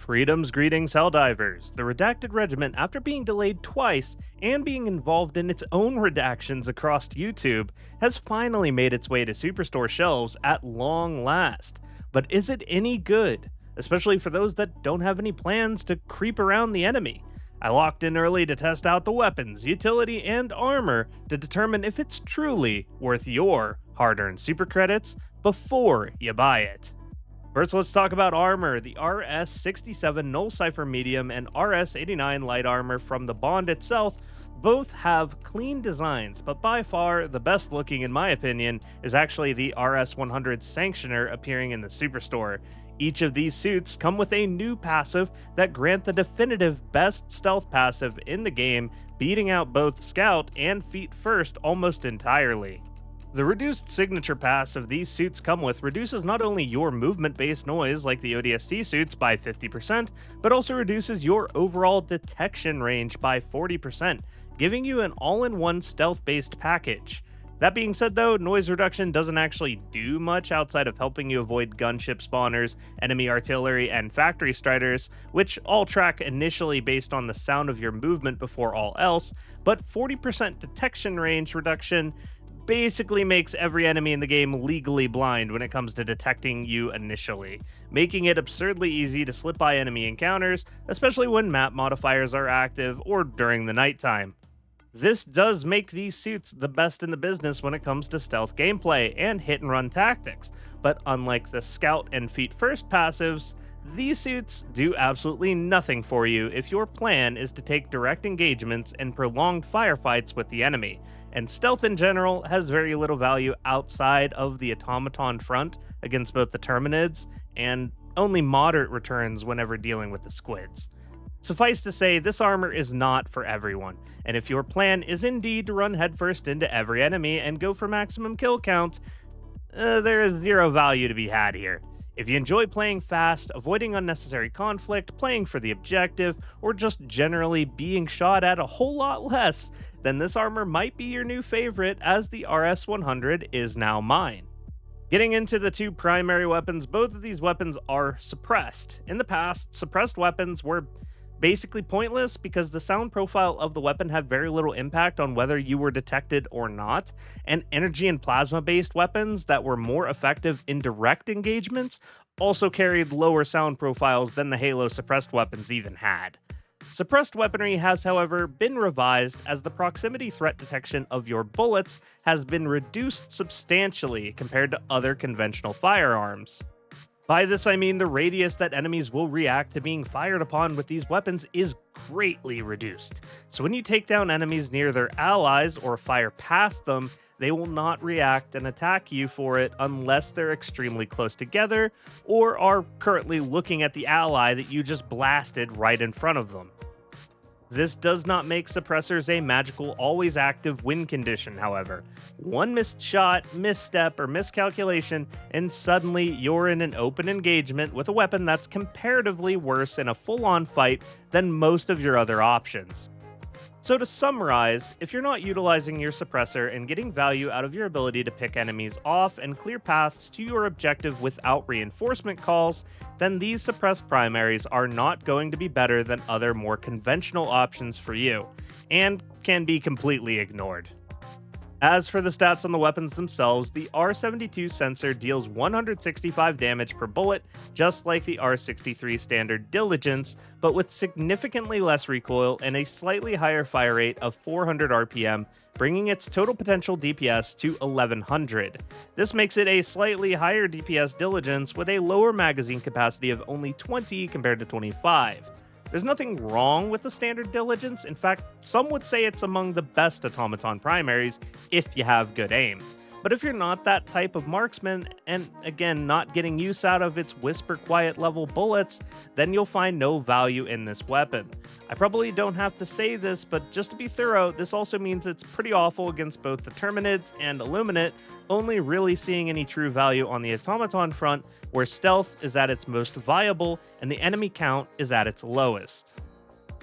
Freedom's greetings, Helldivers. The Redacted Regiment, after being delayed twice and being involved in its own redactions across YouTube, has finally made its way to Superstore shelves at long last. But is it any good? Especially for those that don't have any plans to creep around the enemy. I locked in early to test out the weapons, utility, and armor to determine if it's truly worth your hard-earned super credits before you buy it. First, let's talk about armor. The RS-67 Null Cipher Medium and RS-89 Light Armor from the Bond itself both have clean designs, but by far the best looking, in my opinion, is actually the RS-100 Sanctioner appearing in the Superstore. Each of these suits come with a new passive that grant the definitive best stealth passive in the game, beating out both Scout and Feet First almost entirely. The reduced signature passive these suits come with reduces not only your movement-based noise like the ODST suits by 50%, but also reduces your overall detection range by 40%, giving you an all-in-one stealth-based package. That being said though, noise reduction doesn't actually do much outside of helping you avoid gunship spawners, enemy artillery, and factory striders, which all track initially based on the sound of your movement before all else, but 40% detection range reduction basically makes every enemy in the game legally blind when it comes to detecting you initially, making it absurdly easy to slip by enemy encounters, especially when map modifiers are active or during the nighttime. This does make these suits the best in the business when it comes to stealth gameplay and hit-and-run tactics, but unlike the Scout and Feet First passives, these suits do absolutely nothing for you if your plan is to take direct engagements and prolonged firefights with the enemy, and stealth in general has very little value outside of the automaton front against both the Terminids, and only moderate returns whenever dealing with the squids. Suffice to say, this armor is not for everyone, and if your plan is indeed to run headfirst into every enemy and go for maximum kill count, there is zero value to be had here. If you enjoy playing fast, avoiding unnecessary conflict, playing for the objective, or just generally being shot at a whole lot less, then this armor might be your new favorite, as the RS-100 is now mine. Getting into the two primary weapons, both of these weapons are suppressed. In the past, suppressed weapons were basically pointless because the sound profile of the weapon had very little impact on whether you were detected or not, and energy and plasma based weapons that were more effective in direct engagements also carried lower sound profiles than the Halo suppressed weapons even had. Suppressed weaponry has, however, been revised as the proximity threat detection of your bullets has been reduced substantially compared to other conventional firearms. By this I mean the radius that enemies will react to being fired upon with these weapons is greatly reduced. So when you take down enemies near their allies or fire past them, they will not react and attack you for it unless they're extremely close together or are currently looking at the ally that you just blasted right in front of them. This does not make suppressors a magical, always active win condition, however. One missed shot, misstep, or miscalculation, and suddenly you're in an open engagement with a weapon that's comparatively worse in a full-on fight than most of your other options. So to summarize, if you're not utilizing your suppressor and getting value out of your ability to pick enemies off and clear paths to your objective without reinforcement calls, then these suppressed primaries are not going to be better than other more conventional options for you, and can be completely ignored. As for the stats on the weapons themselves, the R72 sensor deals 165 damage per bullet, just like the R63 standard Diligence, but with significantly less recoil and a slightly higher fire rate of 400 RPM, bringing its total potential DPS to 1100. This makes it a slightly higher DPS Diligence with a lower magazine capacity of only 20 compared to 25. There's nothing wrong with the standard Diligence. In fact, some would say it's among the best automaton primaries if you have good aim. But if you're not that type of marksman, and again, not getting use out of its whisper quiet level bullets, then you'll find no value in this weapon. I probably don't have to say this, but just to be thorough, this also means it's pretty awful against both the Terminids and Illuminate, only really seeing any true value on the automaton front, where stealth is at its most viable and the enemy count is at its lowest.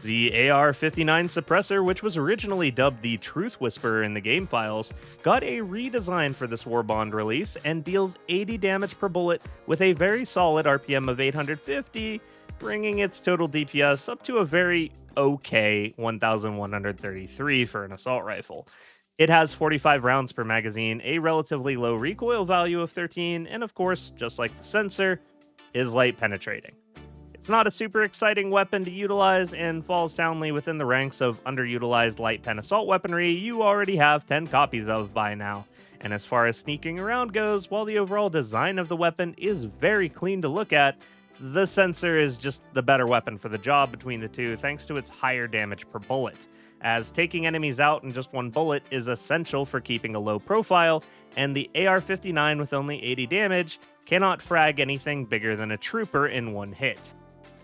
The AR-59 suppressor, which was originally dubbed the Truth Whisperer in the game files, got a redesign for this Warbond release and deals 80 damage per bullet with a very solid RPM of 850, bringing its total DPS up to a very okay 1,133 for an assault rifle. It has 45 rounds per magazine, a relatively low recoil value of 13, and of course, just like the sensor, is light penetrating. It's not a super exciting weapon to utilize and falls soundly within the ranks of underutilized light pen assault weaponry you already have 10 copies of by now. And as far as sneaking around goes, while the overall design of the weapon is very clean to look at, the sensor is just the better weapon for the job between the two thanks to its higher damage per bullet, as taking enemies out in just one bullet is essential for keeping a low profile, and the AR-59 with only 80 damage cannot frag anything bigger than a trooper in one hit.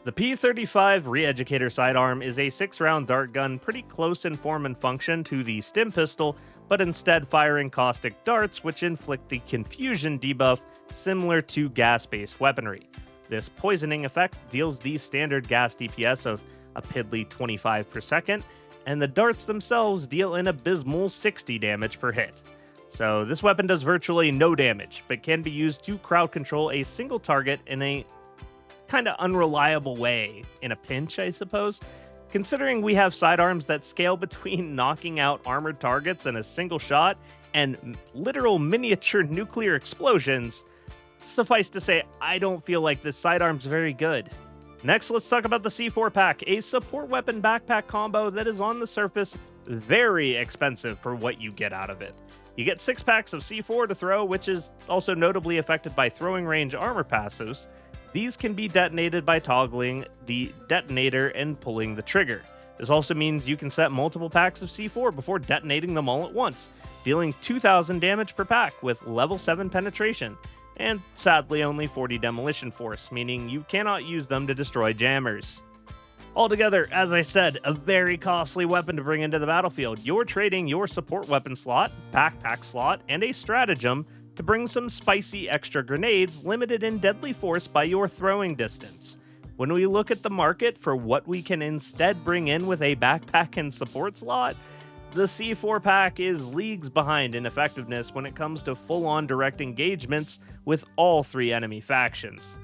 The P-35 Re-Educator sidearm is a 6-round dart gun pretty close in form and function to the stim pistol, but instead firing caustic darts which inflict the confusion debuff similar to gas-based weaponry. This poisoning effect deals the standard gas DPS of a piddly 25 per second, and the darts themselves deal an abysmal 60 damage per hit. So this weapon does virtually no damage, but can be used to crowd control a single target in a kind of unreliable way, in a pinch, I suppose. Considering we have sidearms that scale between knocking out armored targets in a single shot and literal miniature nuclear explosions, suffice to say, I don't feel like this sidearm's very good. Next, let's talk about the C4 pack, a support weapon backpack combo that is on the surface very expensive for what you get out of it. You get 6 packs of C4 to throw, which is also notably affected by throwing range armor passives. These can be detonated by toggling the detonator and pulling the trigger. This also means you can set multiple packs of C4 before detonating them all at once, dealing 2,000 damage per pack with level 7 penetration, and sadly only 40 demolition force, meaning you cannot use them to destroy jammers. Altogether, as I said, a very costly weapon to bring into the battlefield. You're trading your support weapon slot, backpack slot, and a stratagem to bring some spicy extra grenades limited in deadly force by your throwing distance. When we look at the market for what we can instead bring in with a backpack and support slot, the C4 pack is leagues behind in effectiveness when it comes to full-on direct engagements with all 3 enemy factions.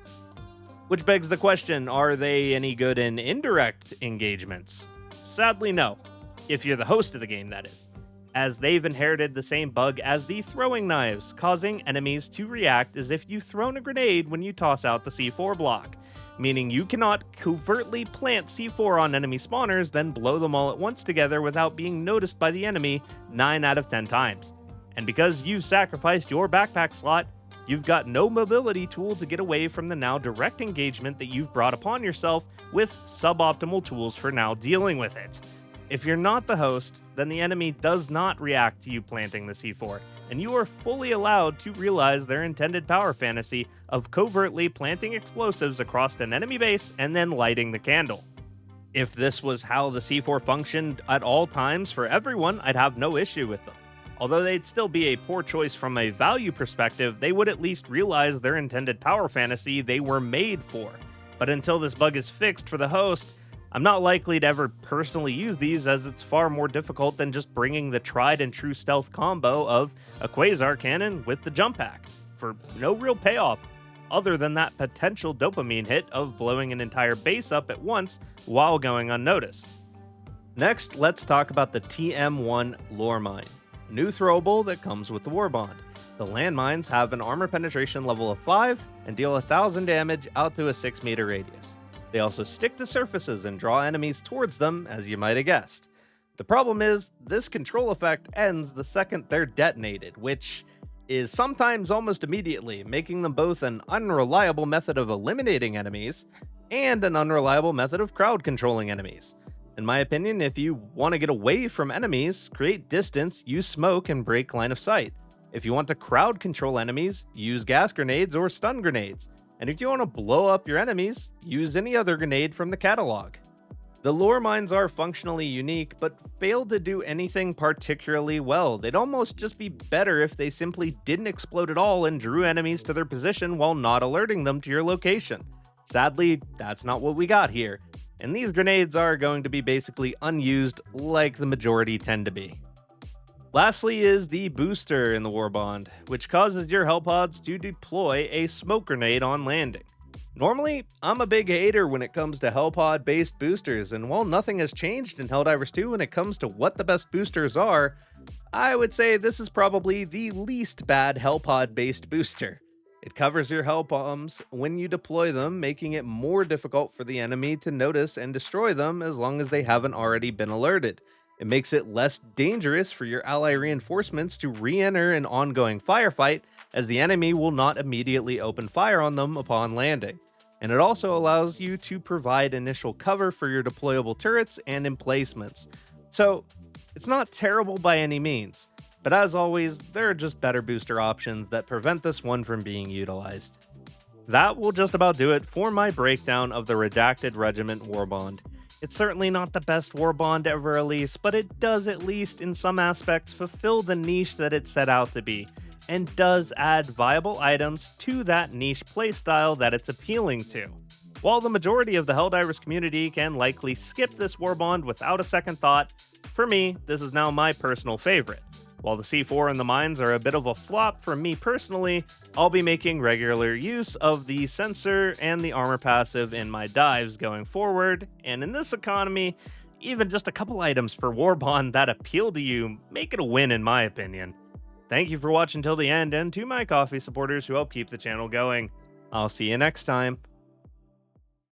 Which begs the question, are they any good in indirect engagements? Sadly no, if you're the host of the game, that is, as they've inherited the same bug as the throwing knives, causing enemies to react as if you've thrown a grenade when you toss out the C4 block, meaning you cannot covertly plant C4 on enemy spawners, then blow them all at once together without being noticed by the enemy 9 out of 10 times. And because you've sacrificed your backpack slot, you've got no mobility tool to get away from the now direct engagement that you've brought upon yourself with suboptimal tools for now dealing with it. If you're not the host, then the enemy does not react to you planting the C4, and you are fully allowed to realize their intended power fantasy of covertly planting explosives across an enemy base and then lighting the candle. If this was how the C4 functioned at all times for everyone, I'd have no issue with them. Although they'd still be a poor choice from a value perspective, they would at least realize their intended power fantasy they were made for. But until this bug is fixed for the host, I'm not likely to ever personally use these, as it's far more difficult than just bringing the tried and true stealth combo of a Quasar cannon with the jump pack, for no real payoff other than that potential dopamine hit of blowing an entire base up at once while going unnoticed. Next, let's talk about the TM1 Lore Mine, a new throwable that comes with the Warbond. The landmines have an armor penetration level of 5 and deal 1,000 damage out to a 6 meter radius. They also stick to surfaces and draw enemies towards them, as you might have guessed. The problem is, this control effect ends the second they're detonated, which is sometimes almost immediately, making them both an unreliable method of eliminating enemies and an unreliable method of crowd controlling enemies. In my opinion, if you want to get away from enemies, create distance, use smoke, and break line of sight. If you want to crowd control enemies, use gas grenades or stun grenades. And if you want to blow up your enemies, use any other grenade from the catalog. The lore mines are functionally unique, but fail to do anything particularly well. They'd almost just be better if they simply didn't explode at all and drew enemies to their position while not alerting them to your location. Sadly, that's not what we got here. and these grenades are going to be basically unused like the majority tend to be. Lastly is the booster in the Warbond, which causes your Hellpods to deploy a smoke grenade on landing. Normally, I'm a big hater when it comes to Hellpod based boosters, and while nothing has changed in Helldivers 2 when it comes to what the best boosters are, I would say this is probably the least bad Hellpod based booster. It covers your Hell bombs when you deploy them, making it more difficult for the enemy to notice and destroy them as long as they haven't already been alerted. It makes it less dangerous for your ally reinforcements to re-enter an ongoing firefight, as the enemy will not immediately open fire on them upon landing. And it also allows you to provide initial cover for your deployable turrets and emplacements. So, it's not terrible by any means, but as always, there are just better booster options that prevent this one from being utilized. That will just about do it for my breakdown of the Redacted Regiment Warbond. It's certainly not the best Warbond ever released, but it does at least in some aspects fulfill the niche that it set out to be, and does add viable items to that niche playstyle that it's appealing to. While the majority of the Helldivers community can likely skip this Warbond without a second thought, for me, this is now my personal favorite. While the C4 and the mines are a bit of a flop for me personally, I'll be making regular use of the sensor and the armor passive in my dives going forward, and in this economy, even just a couple items per Warbond that appeal to you make it a win in my opinion. Thank you for watching till the end, and to my coffee supporters who help keep the channel going, I'll see you next time.